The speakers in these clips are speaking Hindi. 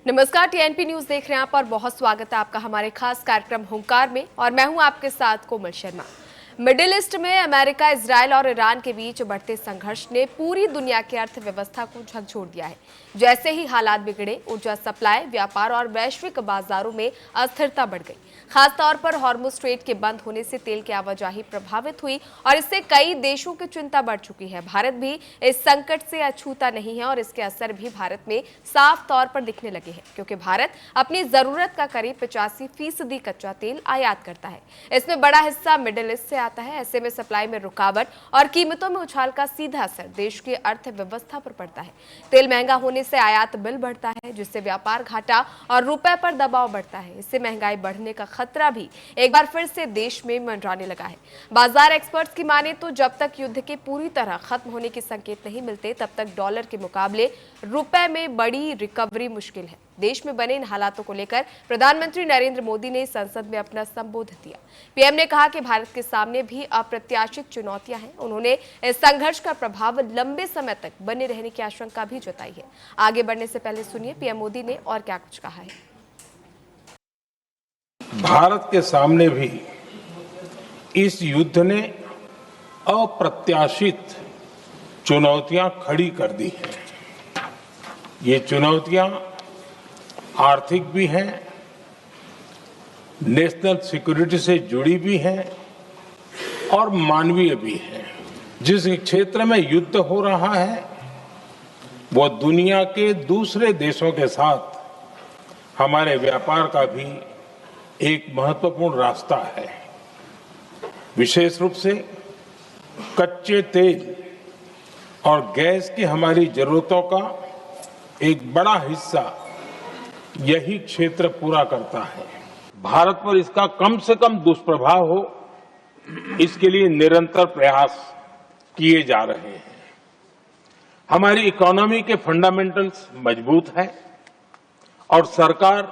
नमस्कार, टीएनपी न्यूज देख रहे हैं आप और बहुत स्वागत है आपका हमारे खास कार्यक्रम हुंकार में। और मैं हूं आपके साथ कोमल शर्मा। मिडिल ईस्ट में अमेरिका, इजरायल और ईरान के बीच बढ़ते संघर्ष ने पूरी दुनिया की अर्थव्यवस्था को झकझोर दिया है। जैसे ही हालात बिगड़े, ऊर्जा सप्लाई, व्यापार और वैश्विक बाजारों में अस्थिरता बढ़ गई। खासतौर पर हॉर्मुज स्ट्रेट के बंद होने से तेल की आवाजाही प्रभावित हुई और इससे कई देशों की चिंता बढ़ चुकी है। भारत भी इस संकट से अछूता नहीं है और इसके असर भी भारत में साफ तौर पर दिखने लगे हैं, क्योंकि भारत अपनी जरूरत का करीब 85% कच्चा तेल आयात करता है। इसमें बड़ा हिस्सा मिडिल ईस्ट से आता है। ऐसे में सप्लाई में रुकावट और कीमतों में उछाल का सीधा असर देश की अर्थव्यवस्था पर पड़ता है। तेल महंगा होने से आयात बिल बढ़ता है, जिससे व्यापार घाटा और रुपए पर दबाव बढ़ता है। इससे महंगाई बढ़ने का खतरा भी एक बार फिर से देश में मंडराने लगा है। बाजार एक्सपर्ट्स की माने तो जब तक युद्ध के पूरी तरह खत्म होने के संकेत नहीं मिलते, तब तक डॉलर के मुकाबले रुपए में बड़ी रिकवरी मुश्किल है। देश में बने इन हालातों को लेकर प्रधानमंत्री नरेंद्र मोदी ने संसद में अपना संबोधन दिया। पीएम ने कहा कि भारत के सामने भी अप्रत्याशित चुनौतियां हैं। उन्होंने इस संघर्ष का प्रभाव लंबे समय तक बने रहने की आशंका भी जताई है। आगे बढ़ने से पहले सुनिए पीएम मोदी ने और क्या कुछ कहा है। भारत के सामने भी इस युद्ध ने अप्रत्याशित चुनौतियां खड़ी कर दी हैं। ये चुनौतियां आर्थिक भी हैं, नेशनल सिक्योरिटी से जुड़ी भी हैं और मानवीय भी हैं। जिस क्षेत्र में युद्ध हो रहा है वो दुनिया के दूसरे देशों के साथ हमारे व्यापार का भी एक महत्वपूर्ण रास्ता है। विशेष रूप से कच्चे तेल और गैस की हमारी जरूरतों का एक बड़ा हिस्सा यही क्षेत्र पूरा करता है। भारत पर इसका कम से कम दुष्प्रभाव हो, इसके लिए निरंतर प्रयास किए जा रहे हैं। हमारी इकोनॉमी के फंडामेंटल्स मजबूत हैं और सरकार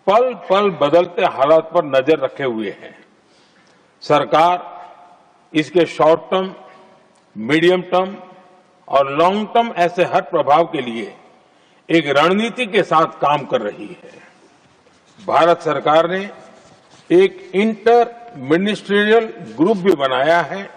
पल पल बदलते हालात पर नजर रखे हुए है। सरकार इसके शॉर्ट टर्म, मीडियम टर्म और लॉन्ग टर्म ऐसे हर प्रभाव के लिए एक रणनीति के साथ काम कर रही है। भारत सरकार ने एक इंटर मिनिस्ट्रियल ग्रुप भी बनाया है।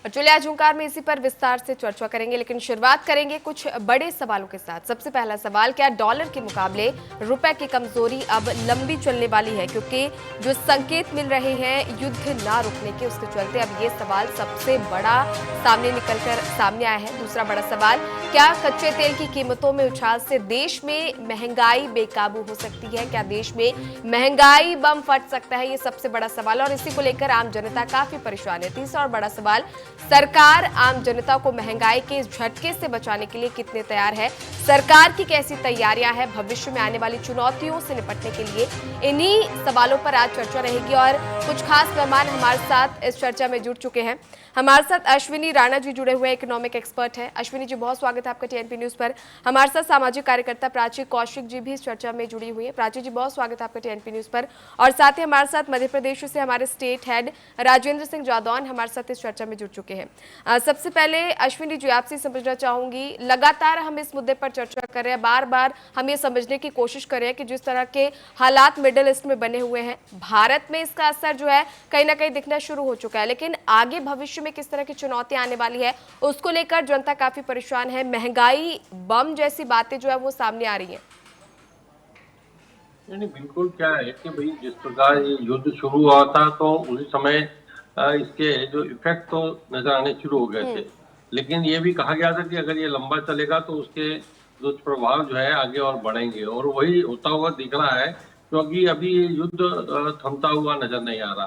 चलिए आज हुंकार में इसी पर विस्तार से चर्चा करेंगे, लेकिन शुरुआत करेंगे कुछ बड़े सवालों के साथ। सबसे पहला सवाल, क्या डॉलर के मुकाबले रुपए की कमजोरी अब लंबी चलने वाली है? क्योंकि जो संकेत मिल रहे हैं युद्ध ना रुकने के, उसके चलते अब ये सवाल सबसे बड़ा सामने आया है। दूसरा बड़ा सवाल, क्या कच्चे तेल की कीमतों में उछाल से देश में महंगाई बेकाबू हो सकती है? क्या देश में महंगाई बम फट सकता है? ये सबसे बड़ा सवाल और इसी को लेकर आम जनता काफी परेशान है। तीसरा और बड़ा सवाल, सरकार आम जनता को महंगाई के इस झटके से बचाने के लिए कितने तैयार है? सरकार की कैसी तैयारियां हैं भविष्य में आने वाली चुनौतियों से निपटने के लिए? इन्हीं सवालों पर आज चर्चा रहेगी और कुछ खास मेहमान हमारे साथ इस चर्चा में जुड़ चुके हैं। हमारे साथ अश्विनी राणा जी जुड़े हुए इकोनॉमिक एक्सपर्ट हैं। अश्विनी जी, बहुत स्वागत है आपका टीएनपी न्यूज पर। हमारे साथ सामाजिक कार्यकर्ता प्राची कौशिक जी भी इस चर्चा में जुड़ी हुई है। प्राची जी, बहुत स्वागत है आपका टीएनपी न्यूज पर। और साथ ही हमारे साथ मध्य प्रदेश से हमारे स्टेट हेड राजेंद्र सिंह जादौन हमारे साथ इस चर्चा में जुड़ चुके हैं। सबसे पहले अश्विनी जी, आपसे समझना चाहूंगी, लगातार हम इस मुद्दे पर चर्चा कर रहे हैं, बार बार हम ये समझने की कोशिश कर रहे हैं कि जिस तरह के हालात मिडिल ईस्ट में बने हुए हैं, भारत में इसका असर जो है कहीं ना कहीं दिखना शुरू हो चुका है, लेकिन आगे भविष्य में किस तरह की चुनौतियां आने वाली है उसको लेकर जनता काफी परेशान है। महंगाई बम जैसी बातें जो है वो सामने आ रही है। नहीं, बिल्कुल। क्या है कि भाई जिस प्रकार ये युद्ध शुरू हुआ था तो उसी समय इसके जो इफेक्ट तो नजर आने शुरू हो गए थे, लेकिन ये भी कहा गया था कि अगर ये लंबा चलेगा तो उसके दुष्प्रभाव जो है आगे और बढ़ेंगे, और वही होता हुआ दिख रहा है। क्योंकि अभी ये युद्ध थमता हुआ नजर नहीं आ रहा,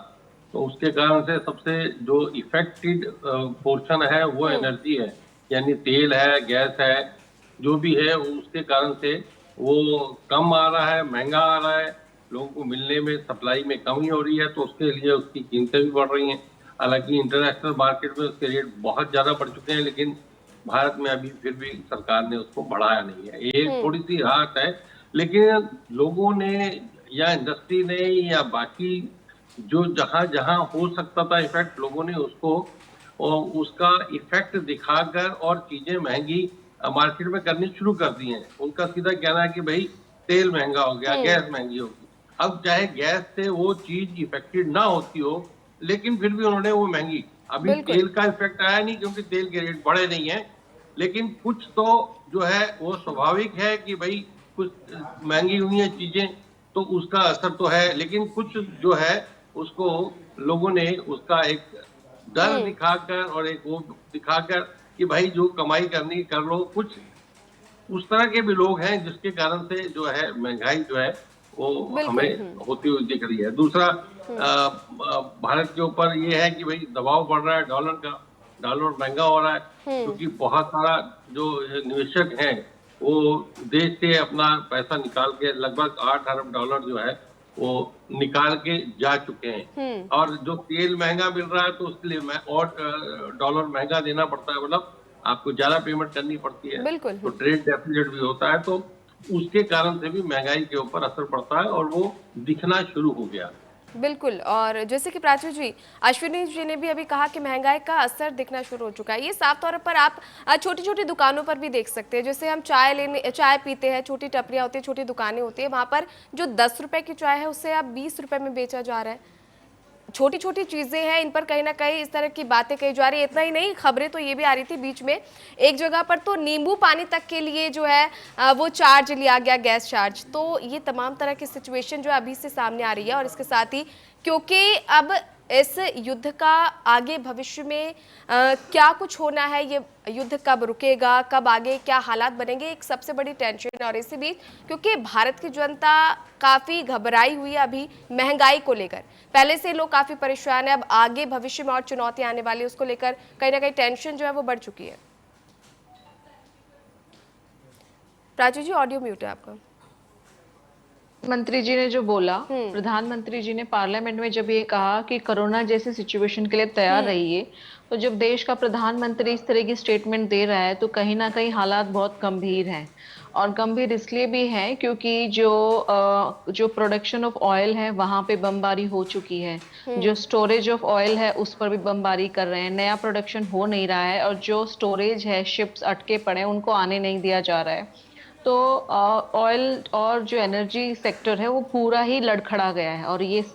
तो उसके कारण से सबसे जो इफेक्टेड पोर्शन है वो एनर्जी है, यानी तेल है, गैस है, जो भी है उसके कारण से वो कम आ रहा है, महंगा आ रहा है, लोगों को मिलने में सप्लाई में कमी हो रही है, तो उसके लिए उसकी कीमतें भी बढ़ रही हैं। हालांकि इंटरनेशनल मार्केट में उसके रेट बहुत ज्यादा बढ़ चुके हैं, लेकिन भारत में अभी फिर भी सरकार ने उसको बढ़ाया नहीं है। ये थोड़ी सी राहत है, लेकिन लोगों ने या इंडस्ट्री ने या बाकी जो जहां जहां हो सकता था इफेक्ट, लोगों ने उसको और उसका इफेक्ट दिखाकर और चीजें महंगी मार्केट में करनी शुरू कर दी हैं। उनका सीधा कहना है कि भाई तेल महंगा हो गया, गैस महंगी होगी। अब चाहे गैस से वो चीज इफेक्टेड ना होती हो, लेकिन फिर भी उन्होंने वो महंगी, अभी बिल्कुल। तेल का इफेक्ट आया नहीं क्योंकि तेल के रेट बढ़े नहीं है, लेकिन कुछ तो जो है वो स्वाभाविक है कि भाई कुछ महंगी हुई है चीजें, तो उसका असर तो है, लेकिन कुछ जो है उसको लोगों ने उसका एक डर दिखाकर और एक वो दिखाकर कि भाई जो कमाई करनी कर लो, कुछ उस तरह के भी लोग हैं जिसके कारण से जो है महंगाई जो है वो बिल्कुल। हमें होती हुई दिख रही है। दूसरा भारत के ऊपर ये है कि भाई दबाव बढ़ रहा है डॉलर का, डॉलर महंगा हो रहा है क्योंकि बहुत सारा जो निवेशक हैं वो देश से अपना पैसा निकाल के लगभग 8 अरब डॉलर जो है वो निकाल के जा चुके हैं, और जो तेल महंगा मिल रहा है तो उसके लिए और डॉलर महंगा देना पड़ता है, मतलब आपको ज्यादा पेमेंट करनी पड़ती है, बिल्कुल। तो ट्रेड डेफिसिट भी होता है, तो उसके कारण से भी महंगाई के ऊपर असर पड़ता है और वो दिखना शुरू हो गया। बिल्कुल। और जैसे कि प्राची जी, अश्विनी जी ने भी अभी कहा कि महंगाई का असर दिखना शुरू हो चुका है। ये साफ तौर पर आप छोटी छोटी दुकानों पर भी देख सकते हैं। जैसे हम चाय पीते हैं, छोटी टपरियाँ होती है, छोटी दुकानें होती है, वहाँ पर जो 10 रुपए की चाय है उससे अब 20 रुपए में बेचा जा रहा है। छोटी छोटी चीजें हैं, इन पर कहीं ना कहीं इस तरह की बातें कही जा रही है। इतना ही नहीं, खबरें तो ये भी आ रही थी बीच में, एक जगह पर तो नींबू पानी तक के लिए जो है वो चार्ज लिया गया, गैस चार्ज। तो ये तमाम तरह की सिचुएशन जो है अभी से सामने आ रही है। और इसके साथ ही क्योंकि अब इस युद्ध का आगे भविष्य में क्या कुछ होना है, ये युद्ध कब रुकेगा, कब आगे क्या हालात बनेंगे, एक सबसे बड़ी टेंशन। और इसी बीच क्योंकि भारत की जनता काफ़ी घबराई हुई है अभी महंगाई को लेकर, पहले से लोग काफ़ी परेशान है, अब आगे भविष्य में और चुनौतियां आने वाली है, उसको लेकर कहीं ना कहीं टेंशन जो है वो बढ़ चुकी है। प्राची जी, ऑडियो म्यूट है आपका। मंत्री जी ने जो बोला, प्रधानमंत्री जी ने पार्लियामेंट में जब ये कहा कि कोरोना जैसी सिचुएशन के लिए तैयार रहिए, तो जब देश का प्रधानमंत्री इस तरह की स्टेटमेंट दे रहा है तो कहीं ना कहीं हालात बहुत गंभीर हैं। और गंभीर इसलिए भी है क्योंकि जो प्रोडक्शन ऑफ ऑयल है वहां पे बमबारी हो चुकी है, जो स्टोरेज ऑफ ऑयल है उस पर भी बमबारी कर रहे हैं, नया प्रोडक्शन हो नहीं रहा है, और जो स्टोरेज है, शिप्स अटके पड़े हैं, उनको आने नहीं दिया जा रहा है। तो ऑयल और जो एनर्जी सेक्टर है वो पूरा ही लड़खड़ा गया है। और ये सिर्फ